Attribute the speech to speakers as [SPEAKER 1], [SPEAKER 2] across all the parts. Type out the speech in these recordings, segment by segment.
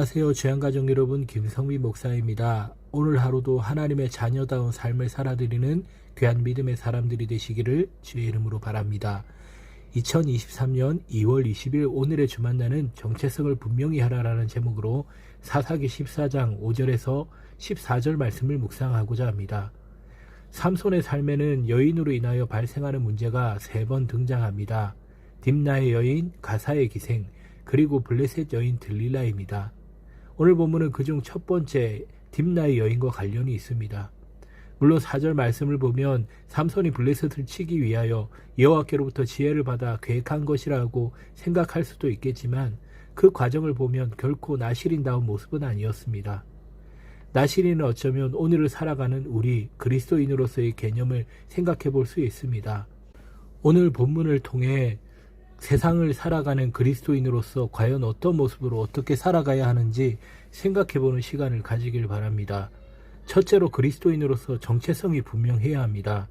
[SPEAKER 1] 안녕하세요. 주양가족 여러분, 김성민 목사입니다. 오늘 하루도 하나님의 자녀다운 삶을 살아드리는 귀한 믿음의 사람들이 되시기를 주의 이름으로 바랍니다. 2023년 2월 20일 오늘의 주만나는 정체성을 분명히 하라라는 제목으로 사사기 14장 5절에서 14절 말씀을 묵상하고자 합니다. 삼손의 삶에는 여인으로 인하여 발생하는 문제가 3번 등장합니다. 딥나의 여인, 가사의 기생, 그리고 블레셋 여인 들릴라입니다. 오늘 본문은 그중 첫 번째 딥나의 여인과 관련이 있습니다. 물론 4절 말씀을 보면 삼손이 블레셋을 치기 위하여 여호와께로부터 지혜를 받아 계획한 것이라고 생각할 수도 있겠지만 그 과정을 보면 결코 나실인다운 모습은 아니었습니다. 나실인은 어쩌면 오늘을 살아가는 우리 그리스도인으로서의 개념을 생각해 볼 수 있습니다. 오늘 본문을 통해 세상을 살아가는 그리스도인으로서 과연 어떤 모습으로 어떻게 살아가야 하는지 생각해보는 시간을 가지길 바랍니다. 첫째로 그리스도인으로서 정체성이 분명해야 합니다.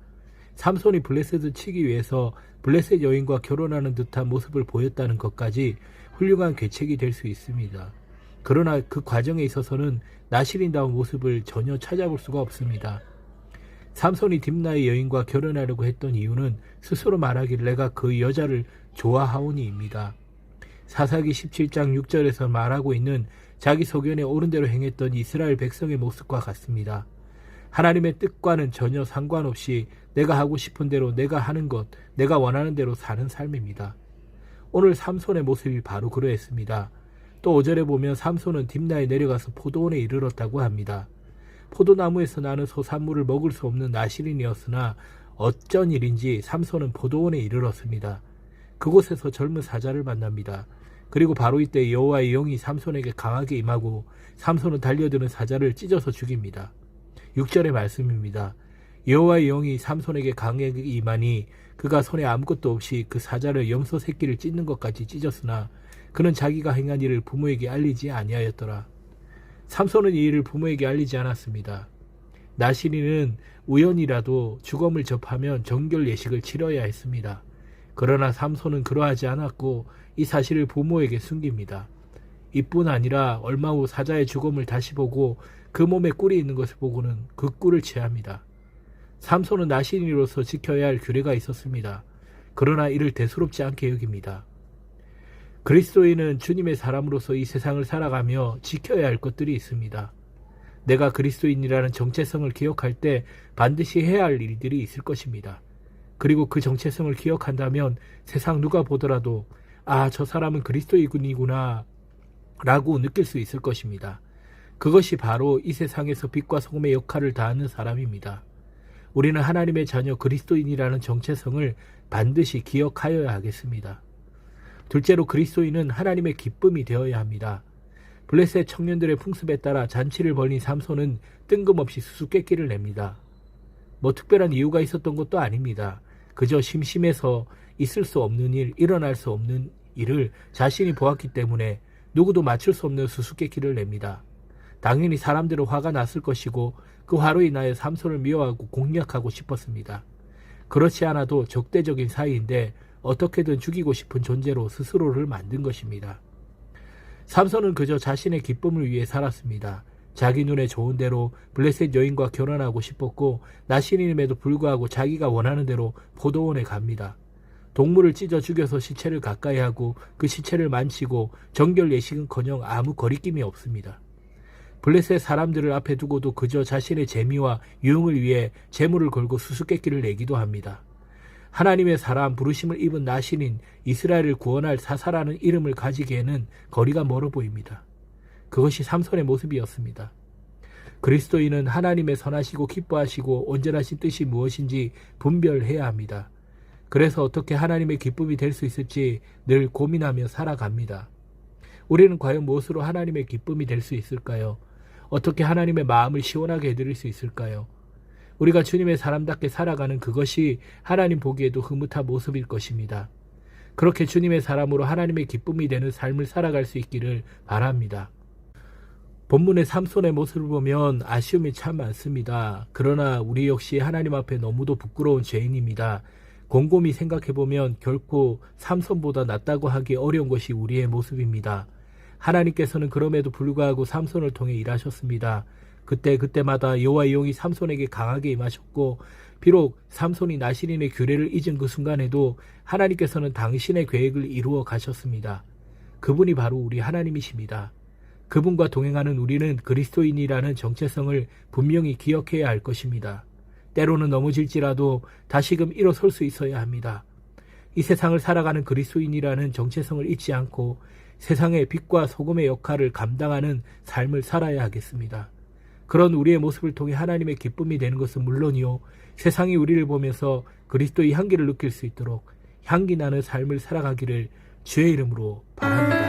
[SPEAKER 1] 삼손이 블레셋을 치기 위해서 블레셋 여인과 결혼하는 듯한 모습을 보였다는 것까지 훌륭한 계책이 될 수 있습니다. 그러나 그 과정에 있어서는 나실인다운 모습을 전혀 찾아볼 수가 없습니다. 삼손이 딥나의 여인과 결혼하려고 했던 이유는 스스로 말하기를 내가 그 여자를 좋아하오니입니다. 사사기 17장 6절에서 말하고 있는 자기 소견에 옳은 대로 행했던 이스라엘 백성의 모습과 같습니다. 하나님의 뜻과는 전혀 상관없이 내가 하고 싶은 대로 내가 하는 것, 내가 원하는 대로 사는 삶입니다. 오늘 삼손의 모습이 바로 그러했습니다. 또 5절에 보면 삼손은 딥나에 내려가서 포도원에 이르렀다고 합니다. 포도나무에서 나는 소산물을 먹을 수 없는 나실인이었으나 어쩐 일인지 삼손은 포도원에 이르렀습니다. 그곳에서 젊은 사자를 만납니다. 그리고 바로 이때 여호와의 영이 삼손에게 강하게 임하고 삼손은 달려드는 사자를 찢어서 죽입니다. 6절의 말씀입니다. 여호와의 영이 삼손에게 강하게 임하니 그가 손에 아무것도 없이 그 사자를 염소 새끼를 찢는 것까지 찢었으나 그는 자기가 행한 일을 부모에게 알리지 아니하였더라. 삼손은 이 일을 부모에게 알리지 않았습니다. 나실인은 우연이라도 죽음을 접하면 정결 예식을 치러야 했습니다. 그러나 삼손은 그러하지 않았고 이 사실을 부모에게 숨깁니다. 이뿐 아니라 얼마 후 사자의 죽음을 다시 보고 그 몸에 꿀이 있는 것을 보고는 그 꿀을 취합니다. 삼손은 나실인으로서 지켜야 할 규례가 있었습니다. 그러나 이를 대수롭지 않게 여깁니다. 그리스도인은 주님의 사람으로서 이 세상을 살아가며 지켜야 할 것들이 있습니다. 내가 그리스도인이라는 정체성을 기억할 때 반드시 해야 할 일들이 있을 것입니다. 그리고 그 정체성을 기억한다면 세상 누가 보더라도 저 사람은 그리스도인이구나 라고 느낄 수 있을 것입니다. 그것이 바로 이 세상에서 빛과 소금의 역할을 다하는 사람입니다. 우리는 하나님의 자녀 그리스도인이라는 정체성을 반드시 기억하여야 하겠습니다. 둘째로 그리스도인은 하나님의 기쁨이 되어야 합니다. 블레셋 청년들의 풍습에 따라 잔치를 벌인 삼손은 뜬금없이 수수께끼를 냅니다. 특별한 이유가 있었던 것도 아닙니다. 그저 심심해서 있을 수 없는 일, 일어날 수 없는 일을 자신이 보았기 때문에 누구도 맞출 수 없는 수수께끼를 냅니다. 당연히 사람들은 화가 났을 것이고 그 화로 인하여 삼손을 미워하고 공략하고 싶었습니다. 그렇지 않아도 적대적인 사이인데 어떻게든 죽이고 싶은 존재로 스스로를 만든 것입니다. 삼손은 그저 자신의 기쁨을 위해 살았습니다. 자기 눈에 좋은 대로 블레셋 여인과 결혼하고 싶었고 나실인임에도 불구하고 자기가 원하는 대로 포도원에 갑니다. 동물을 찢어 죽여서 시체를 가까이 하고 그 시체를 만지고 정결 예식은커녕 아무 거리낌이 없습니다. 블레셋 사람들을 앞에 두고도 그저 자신의 재미와 유흥을 위해 재물을 걸고 수수께끼를 내기도 합니다. 하나님의 사람, 부르심을 입은 나실인, 이스라엘을 구원할 사사라는 이름을 가지기에는 거리가 멀어 보입니다. 그것이 삼손의 모습이었습니다. 그리스도인은 하나님의 선하시고 기뻐하시고 온전하신 뜻이 무엇인지 분별해야 합니다. 그래서 어떻게 하나님의 기쁨이 될 수 있을지 늘 고민하며 살아갑니다. 우리는 과연 무엇으로 하나님의 기쁨이 될 수 있을까요? 어떻게 하나님의 마음을 시원하게 해드릴 수 있을까요? 우리가 주님의 사람답게 살아가는 그것이 하나님 보기에도 흐뭇한 모습일 것입니다. 그렇게 주님의 사람으로 하나님의 기쁨이 되는 삶을 살아갈 수 있기를 바랍니다. 본문의 삼손의 모습을 보면 아쉬움이 참 많습니다. 그러나 우리 역시 하나님 앞에 너무도 부끄러운 죄인입니다. 곰곰이 생각해보면 결코 삼손보다 낫다고 하기 어려운 것이 우리의 모습입니다. 하나님께서는 그럼에도 불구하고 삼손을 통해 일하셨습니다. 그때마다 여호와의 영이 삼손에게 강하게 임하셨고, 비록 삼손이 나시린의 규례를 잊은 그 순간에도 하나님께서는 당신의 계획을 이루어 가셨습니다. 그분이 바로 우리 하나님이십니다. 그분과 동행하는 우리는 그리스도인이라는 정체성을 분명히 기억해야 할 것입니다. 때로는 넘어질지라도 다시금 일어설 수 있어야 합니다. 이 세상을 살아가는 그리스도인이라는 정체성을 잊지 않고 세상의 빛과 소금의 역할을 감당하는 삶을 살아야 하겠습니다. 그런 우리의 모습을 통해 하나님의 기쁨이 되는 것은 물론이요, 세상이 우리를 보면서 그리스도의 향기를 느낄 수 있도록 향기 나는 삶을 살아가기를 주의 이름으로 바랍니다.